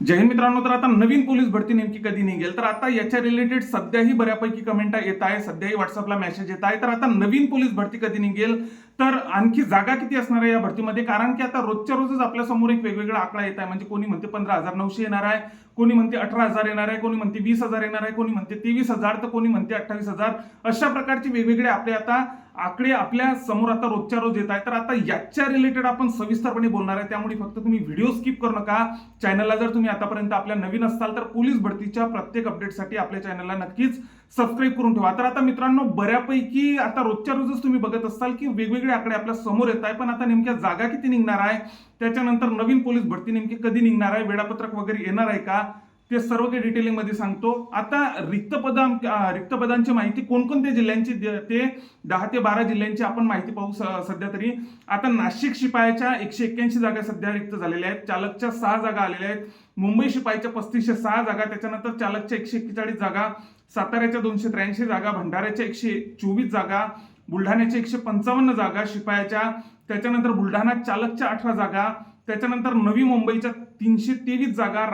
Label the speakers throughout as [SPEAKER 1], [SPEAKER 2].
[SPEAKER 1] जय हिंद मित्रांनो. तर आता नवीन पोलीस भरती नेमकी कधी निघेल, तर आता याच्या रिलेटेड सध्याही बऱ्यापैकी कमेंट येत आहे, सध्याही व्हॉट्सअपला मेसेज येत आहे. तर आता नवीन पोलीस भरती कधी निघेल, तर आणखी जागा किती असणार आहे या भरतीमध्ये, कारण की आता रोजच्या रोजच आपल्या समोर एक वेगवेगळा आकडा येत आहे. म्हणजे कोणी म्हणते 15,900 येणार आहे, कोणी म्हणते 18,000 येणार आहे, कोणी म्हणते 20,000 येणार आहे, कोणी म्हणते 23,000, तर कोणी म्हणते 28,000. अशा प्रकारचे वेगवेगळे आपले आता आकडे आपल्या समोर आता रोजच्या रोज येत आहे. तर आता याच्या रिलेटेड आपण सविस्तरपणे बोलणार आहे, त्यामुळे फक्त तुम्ही व्हिडिओ स्किप करू नका. चॅनलला जर तुम्ही आतापर्यंत आपल्या नवीन असाल तर पोलीस भरतीच्या प्रत्येक अपडेटसाठी आपल्या चॅनलला नक्कीच सबस्क्राईब करून ठेवा. तर आता मित्रांनो, बऱ्यापैकी आता रोजच्या रोजच तुम्ही बघत असाल की वेगवेगळे आकडे आपल्या समोर येत आहे, पण आता नेमक्या जागा किती निघणार आहे, त्याच्यानंतर नवीन पोलीस भरती नेमकी कधी निघणार आहे, वेळापत्रक वगैरे येणार आहे का, ते सर्व काही डिटेलिंग मध्ये सांगतो. आता रिक्त पदांची माहिती कोणकोणत्या जिल्ह्यांची, ते 10 ते 12 जिल्ह्यांची आपण माहिती पाहू. सध्या तरी आता नाशिक शिपायाच्या 181 जागा सध्या रिक्त झालेल्या आहेत, चालकच्या 6 जागा आलेल्या आहेत, मुंबई शिपायाच्या 3506 जागा, त्याच्यानंतर चालकच्या 141 जागा, साताऱ्याच्या 283 जागा, भंडाऱ्याच्या 124 जागा, बुलढाण्याच्या 155 जागा शिपायाच्या, त्याच्यानंतर बुलढाणा चालकच्या 18 जागा, त्याच्यानंतर नवी मुंबईच्या 323 जागा,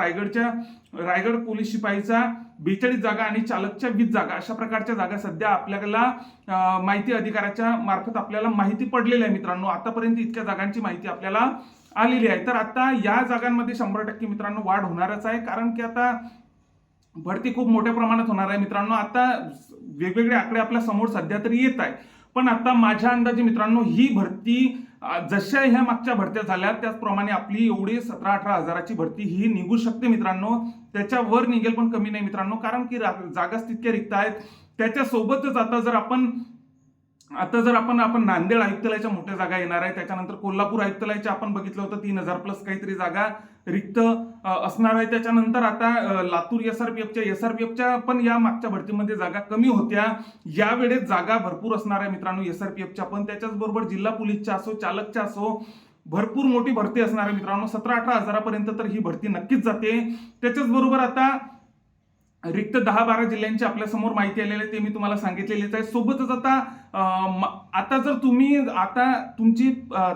[SPEAKER 1] रायगड पोलीस शिपाईचा 42 जागा आणि चालकच्या 20 जागा. अशा प्रकारच्या जागा सध्या आपल्याला माहिती अधिकाऱ्याच्या मार्फत आपल्याला माहिती पडलेली आहे. मित्रांनो, आतापर्यंत इतक्या जागांची माहिती आपल्याला आलेली आहे. तर आता या जागांमध्ये 100% मित्रांनो वाढ होणारच आहे, कारण की आता भरती खूप मोठ्या प्रमाणात होणार आहे. मित्रांनो, आता वेगवेगळे आकडे आपल्या समोर सध्या तरी येत आहे, पण आता माझ्या अंदाजे मित्रांनो ही भरती जशा ह्या मागच्या भरत्या झाल्या त्याचप्रमाणे आपली एवढी 17-18 हजाराची भरती ही निघू शकते मित्रांनो. त्याच्यावर निघेल पण कमी नाही मित्रांनो, कारण की जागाच तितक्या रिक्त आहेत. त्याच्यासोबतच आता जर आपण नांदेड आयुक्तालयाच्या मोठ्या जागा येणार आहे, त्याच्यानंतर कोल्हापूर आयुक्तालयाच्या आपण बघितलं होतं 3,000 प्लस काहीतरी जागा रिक्त असणार आहे. त्याच्यानंतर आता लातूर एसआरपीएफच्या पण या मागच्या भरतीमध्ये जागा कमी होत्या, यावेळेस जागा भरपूर असणार आहे मित्रांनो एसआरपीएफच्या पण. त्याच्याच बरोबर जिल्हा पोलीसच्या असो, चालकच्या असो, भरपूर मोठी भरती असणार आहे मित्रांनो. 17-18 हजारापर्यंत तर ही भरती नक्कीच जाते. त्याच्याच बरोबर आता रिक्त 10-12 जिल्ह्यांची आपल्या समोर माहिती आलेली आहे, ते मी तुम्हाला सांगितलेलीच आहे. सोबतच आता जर तुमची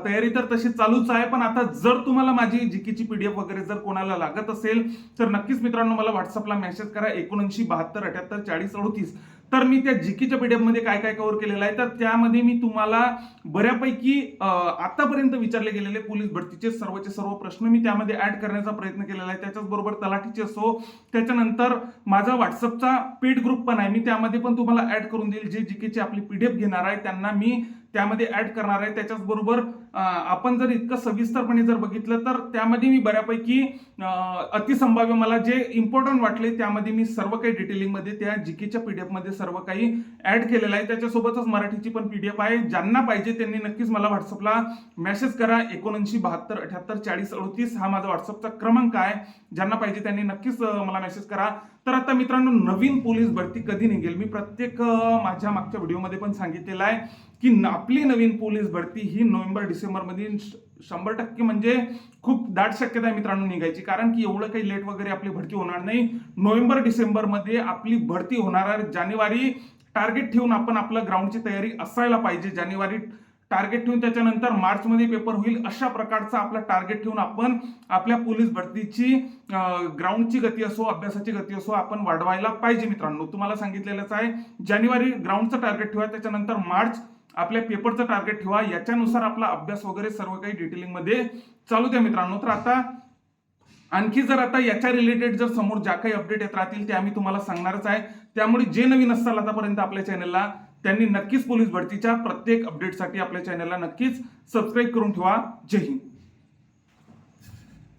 [SPEAKER 1] तयारी तर तशी चालूच आहे, पण आता जर तुम्हाला माझी जीकेची पीडीएफ वगैरे जर कोणाला लागत असेल तर नक्कीच मित्रांनो मला व्हॉट्सअपला मेसेज करा 79 72 78 40 38. तर मी त्या जीकेच्या पीडीएफ मध्ये काय काय कव्हर केलेलं आहे, तर त्यामध्ये मी तुम्हाला बऱ्यापैकी आतापर्यंत विचारले गेलेले पोलीस भरतीचे सर्वचे सर्व प्रश्न मी त्यामध्ये ऍड करण्याचा प्रयत्न केलेला आहे. त्याच्याच बरोबर तलाठीचे असो, त्याच्यानंतर माझा व्हॉट्सअपचा पेड ग्रुप पण आहे, मी त्यामध्ये पण तुम्हाला ऍड करून देईल. जे जीकेची आपली पीडीएफ घेणार आहे त्यांना मी त्यामध्ये ऍड करणार आहे. त्याच्याच बरोबर आपण जर इतकं सविस्तरपणे जर बघितलं तर त्यामध्ये मी बऱ्यापैकी अतिसंभाव्य मला जे इम्पॉर्टंट वाटले त्यामध्ये मी सर्व काही डिटेलिंग मध्ये त्या जीकेच्या पीडीएफ मध्ये सर्व काही ऍड केलेलं आहे. त्याच्यासोबतच मराठीची पण पीडीएफ आहे. ज्यांना पाहिजे त्यांनी नक्कीच मला व्हॉट्सअपला मेसेज करा 79 72 78 40 38 हा माझा व्हॉट्सअपचा क्रमांक आहे. ज्यांना पाहिजे त्यांनी नक्कीच मला मेसेज करा. तर आता मित्रांनो, नवीन पोलीस भरती कधी निघेल, मी प्रत्येक माझ्या मागच्या व्हिडिओमध्ये पण सांगितलेलं आहे की आपली नवीन पोलीस भरती ही नोव्हेंबर-डिसेंबर मध्ये 100% म्हणजे खूप दाट शक्यता आहे मित्रांनो निघायची, कारण की एवढं काही लेट वगैरे आपली भरती होणार नाही. नोव्हेंबर-डिसेंबर मध्ये आपली भरती होणार आहे. जानेवारी टार्गेट ठेवून आपण आपलं ग्राउंडची तयारी असायला पाहिजे. जानेवारी टार्गेट ठेवून त्याच्यानंतर मार्च मध्ये पेपर होईल, अशा प्रकारचा आपला टार्गेट ठेवून आपण आपल्या पोलीस भरतीची ग्राउंडची गती असो, अभ्यासाची गती असो आपण वाढवायला पाहिजे मित्रांनो. तुम्हाला सांगितलेलंच आहे, जानेवारी ग्राउंडचं टार्गेट ठेवा, त्याच्यानंतर मार्च आपल्या पेपरचं टार्गेट ठेवा, याच्यानुसार आपला अभ्यास वगैरे सर्व काही डिटेलिंग मध्ये चालू द्या मित्रांनो. तर आता आणखी जर आता याच्या रिलेटेड जर समोर ज्या काही अपडेट येत राहतील ते आम्ही तुम्हाला सांगणारच आहे. त्यामुळे जे नवीन असाल आतापर्यंत आपल्या चॅनलला त्यांनी नक्कीच पोलीस भरतीच्या प्रत्येक अपडेटसाठी आपल्या चॅनलला नक्कीच सबस्क्राईब करून ठेवा. जय हिंद.